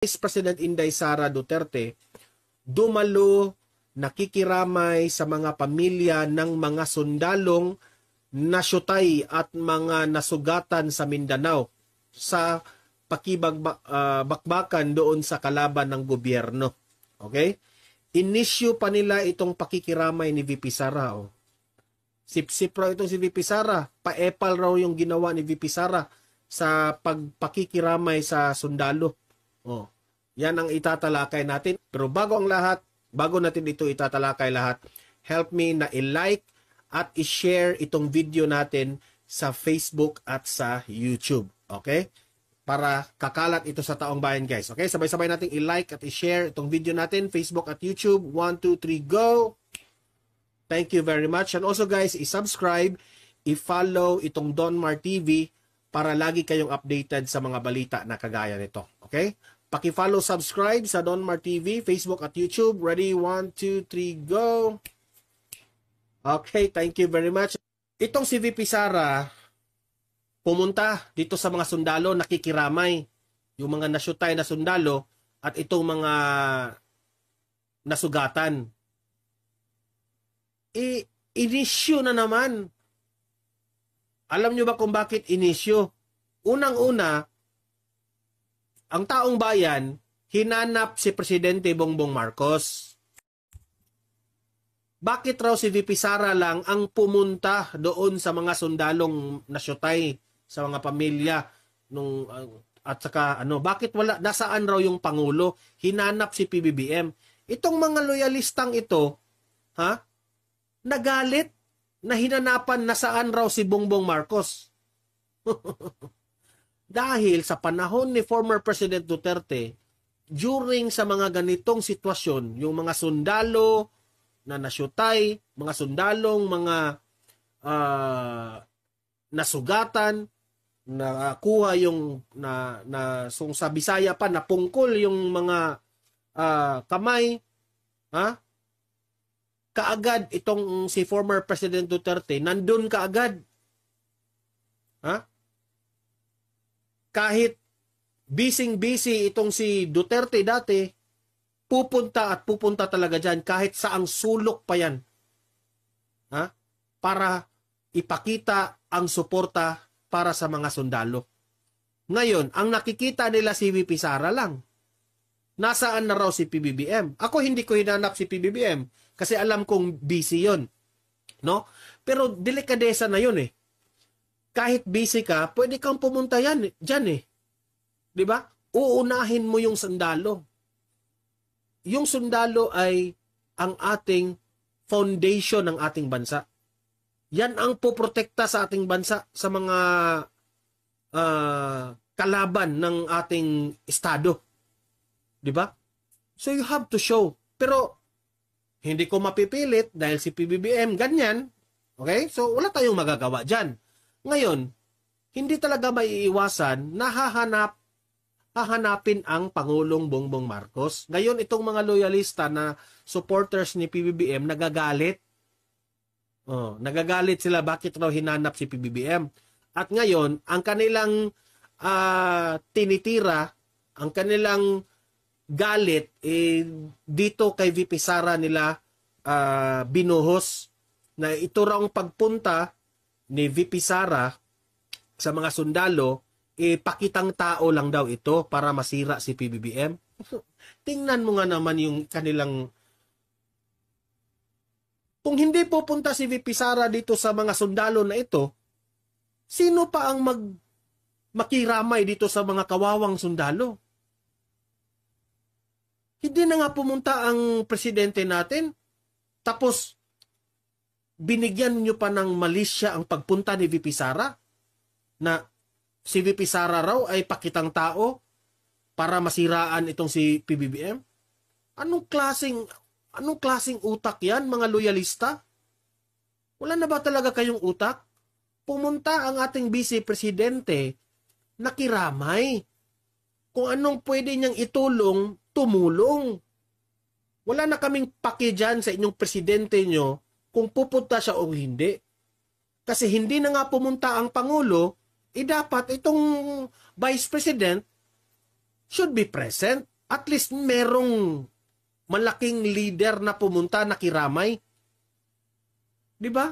Vice President Inday Sara Duterte dumalo, nakikiramay sa mga pamilya ng mga sundalong nasyutay at mga nasugatan sa Mindanao sa pakibakbakan doon sa kalaban ng gobyerno. Okay? Inisyu pa nila itong pakikiramay ni VP Sara. Oh. Sip-sip raw itong si VP Sara. Pa-epal raw yung ginawa ni VP Sara sa pagpakikiramay sa sundalo. Oh. Yan ang itatalakay natin. Pero bago ang lahat, bago natin ito itatalakay lahat, help me na i-like at i-share itong video natin sa Facebook at sa YouTube. Okay? Para kakalat ito sa taong bayan, guys. Okay? Sabay-sabay natin i-like at i-share itong video natin, Facebook at YouTube. 1, 2, 3, go! Thank you very much. And also, guys, i-subscribe, i-follow itong Donmar TV para lagi kayong updated sa mga balita na kagaya nito. Okay? Paki-follow, subscribe sa Donmar TV, Facebook at YouTube. Ready? 1, 2, 3, go! Okay, thank you very much. Itong si VP Sara, pumunta dito sa mga sundalo, nakikiramay. Yung mga nasyutay na sundalo at itong mga nasugatan. Inisyu na naman. Alam nyo ba kung bakit inisyu? Unang-una, ang taong bayan, hinanap si Presidente Bongbong Marcos. Bakit raw si VP Sara lang ang pumunta doon sa mga sundalong nasyutay, sa mga pamilya, at saka bakit wala, nasaan raw yung Pangulo? Hinanap si PBBM. Itong mga loyalistang ito, nagalit na hinanapan nasaan raw si Bongbong Marcos. Dahil sa panahon ni former President Duterte, during sa mga ganitong sitwasyon, yung mga sundalo na nasyutay, mga sundalong mga nasugatan, nakuha yung sa Bisaya pa, napungkol yung mga kamay, kaagad itong si former President Duterte, nandun kaagad. Kahit busy itong si Duterte dati, pupunta talaga dyan kahit saang sulok pa yan. Para ipakita ang suporta para sa mga sundalo. Ngayon, ang nakikita nila si VP Sara lang. Nasaan na raw si PBBM? Ako hindi ko hinanap si PBBM kasi alam kong busy yon, no? Pero delikadesa na yun eh. Kahit busy ka, pwede kang pumunta dyan eh. Di ba? Uunahin mo yung sundalo. Yung sundalo ay ang ating foundation ng ating bansa. Yan ang poprotekta sa ating bansa sa mga kalaban ng ating estado. Di ba? So you have to show. Pero hindi ko mapipilit dahil si PBBM ganyan. Okay? So wala tayong magagawa dyan. Ngayon, hindi talaga maiiwasan na hahanapin ang Pangulong Bongbong Marcos. Ngayon, itong mga loyalista na supporters ni PBBM nagagalit. Nagagalit sila bakit raw hinanap si PBBM. At ngayon, ang kanilang tinitira, ang kanilang galit, dito kay VP Sara nila binuhos na ito raw ang pagpunta ni VP Sara sa mga sundalo, pakitang tao lang daw ito para masira si PBBM. Tingnan mo nga naman yung kanilang... Kung hindi pupunta si VP Sara dito sa mga sundalo na ito, sino pa ang makiramay dito sa mga kawawang sundalo? Hindi na nga pumunta ang presidente natin, tapos binigyan nyo pa ng malisya ang pagpunta ni VP Sara na si VP Sara raw ay pakitang tao para masiraan itong si PBBM? Anong klaseng utak yan, mga loyalista? Wala na ba talaga kayong utak? Pumunta ang ating vice presidente, nakiramay. Kung anong pwede niyang itulong, tumulong. Wala na kaming paki dyan sa inyong presidente nyo kung pupunta siya o hindi. Kasi hindi na nga pumunta ang Pangulo, dapat itong Vice President should be present. At least merong malaking leader na pumunta, nakiramay. Di ba?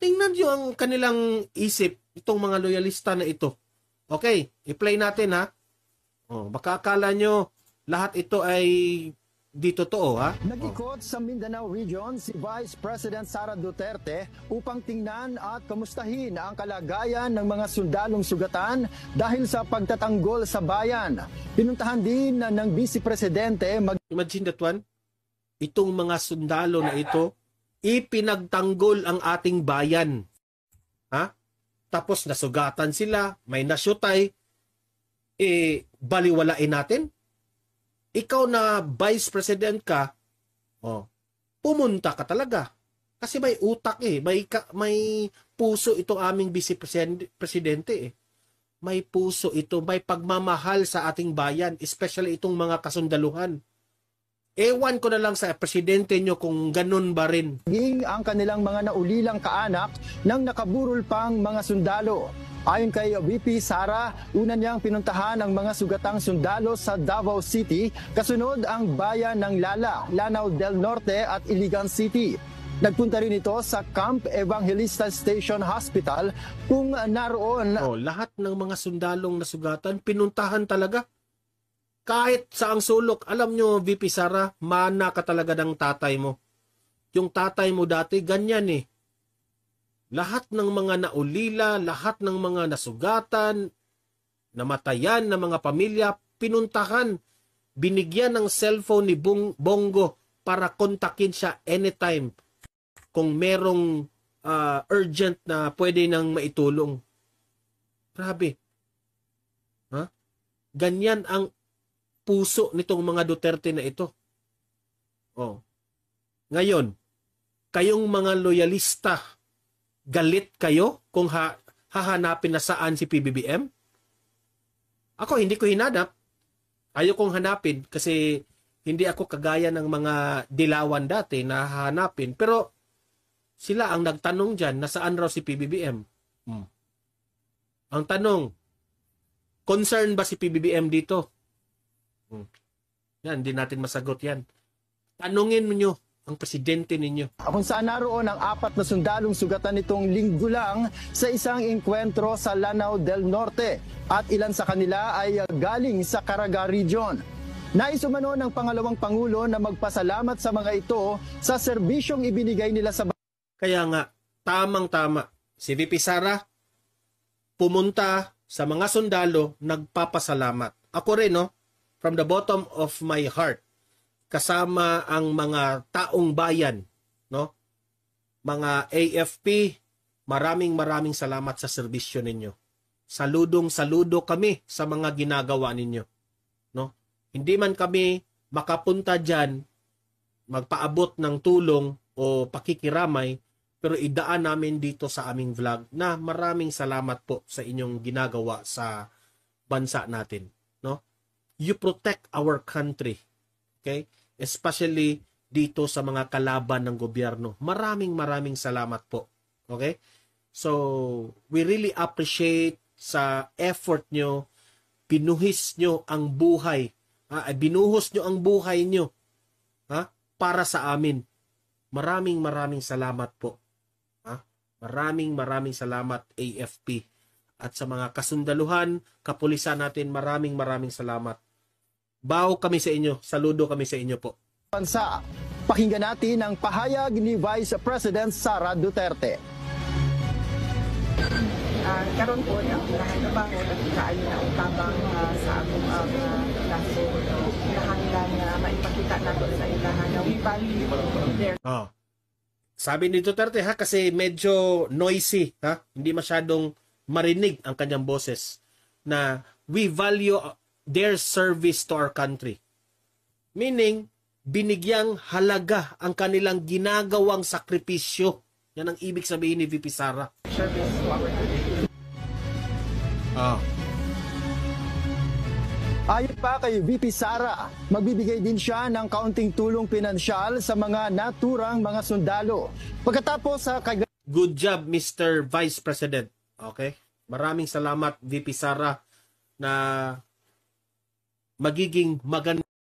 Tingnan nyo ang kanilang isip, itong mga loyalista na ito. Okay, i-play natin ha. Baka akala nyo lahat ito ay di totoo ha. Nag-ikot sa Mindanao Region si Vice President Sara Duterte upang tingnan at kamustahin ang kalagayan ng mga sundalong sugatan dahil sa pagtatanggol sa bayan. Pinuntahan din ng Vice Presidente Imagine that one. Itong mga sundalo na ito, ipinagtanggol ang ating bayan. Ha? Tapos nasugatan sila, may nasyutay, baliwalain natin? Ikaw na vice president ka, pumunta ka talaga. Kasi may utak may puso itong aming vice presidente eh. May puso ito, may pagmamahal sa ating bayan, especially itong mga kasundaluhan. Ewan ko na lang sa presidente nyo kung ganun ba rin. Ang kanilang mga naulilang kaanak ng nakaburol pang mga sundalo. Ayon kay VP Sara, una niyang pinuntahan ang mga sugatang sundalo sa Davao City, kasunod ang bayan ng Lala, Lanao del Norte at Iligan City. Nagpunta rin ito sa Camp Evangelista Station Hospital kung naroon. Lahat ng mga sundalong nasugatan, pinuntahan talaga. Kahit sa ang sulok, alam nyo, VP Sara, mana ka talaga ng tatay mo. Yung tatay mo dati, ganyan eh. Lahat ng mga naulila, lahat ng mga nasugatan, namatayan na mga pamilya, pinuntahan, binigyan ng cellphone ni Bongo para kontakin siya anytime kung merong urgent na pwede nang maitulong. Grabe. Ha? Ganyan ang puso nitong mga Duterte na ito. Ngayon, kayong mga loyalista, galit kayo kung hahanapin na saan si PBBM? Ako, hindi ko hinanap. Ayaw kong hanapin kasi hindi ako kagaya ng mga dilawan dati na hahanapin. Pero sila ang nagtanong dyan na saan raw si PBBM. Ang tanong, concern ba si PBBM dito? Yan, hindi natin masagot yan. Tanungin nyo ang presidente ninyo. Kung saan naroon ang 4 na sundalong sugatan nitong linggo lang sa isang engkwentro sa Lanao del Norte at ilan sa kanila ay galing sa Caraga Region. Naisumano ng pangalawang Pangulo na magpasalamat sa mga ito sa serbisyong ibinigay nila sa Kaya nga, tamang-tama. Si VP Sara pumunta sa mga sundalo, nagpapasalamat. Ako rin, from the bottom of my heart, kasama ang mga taong bayan, mga AFP, maraming salamat sa serbisyo ninyo. Saludo kami sa mga ginagawa ninyo. Hindi man kami makapunta dyan, magpaabot ng tulong o pakikiramay, pero idaan namin dito sa aming vlog na maraming salamat po sa inyong ginagawa sa bansa natin. You protect our country. Okay? Especially dito sa mga kalaban ng gobyerno. Maraming salamat po. Okay? So, we really appreciate sa effort nyo, binuhis nyo ang buhay. Binuhos nyo ang buhay nyo para sa amin. Maraming salamat po. Maraming salamat AFP. At sa mga kasundaluhan, kapulisan natin, maraming salamat. Bao kami sa inyo. Saludo kami sa inyo po. Bansa. Pakinggan natin ang pahayag ni Vice President Sara Duterte. Karon po ang trabaho at kaayo na utabang sa akong kaso kinahanglan na maipakita nato sa ilahan na we value their Sabi ni Duterte kasi medyo noisy, hindi masyadong marinig ang kanyang boses na we value their service to our country. Meaning, binigyang halaga ang kanilang ginagawang sakripisyo. Yan ang ibig sabihin ni VP Sara. service to our country. Ayon pa kay VP Sara, magbibigay din siya ng kaunting tulong pinansyal sa mga naturang mga sundalo. Pagkatapos sa Good job, Mr. Vice President. Okay? Maraming salamat, VP Sara, na magiging maganda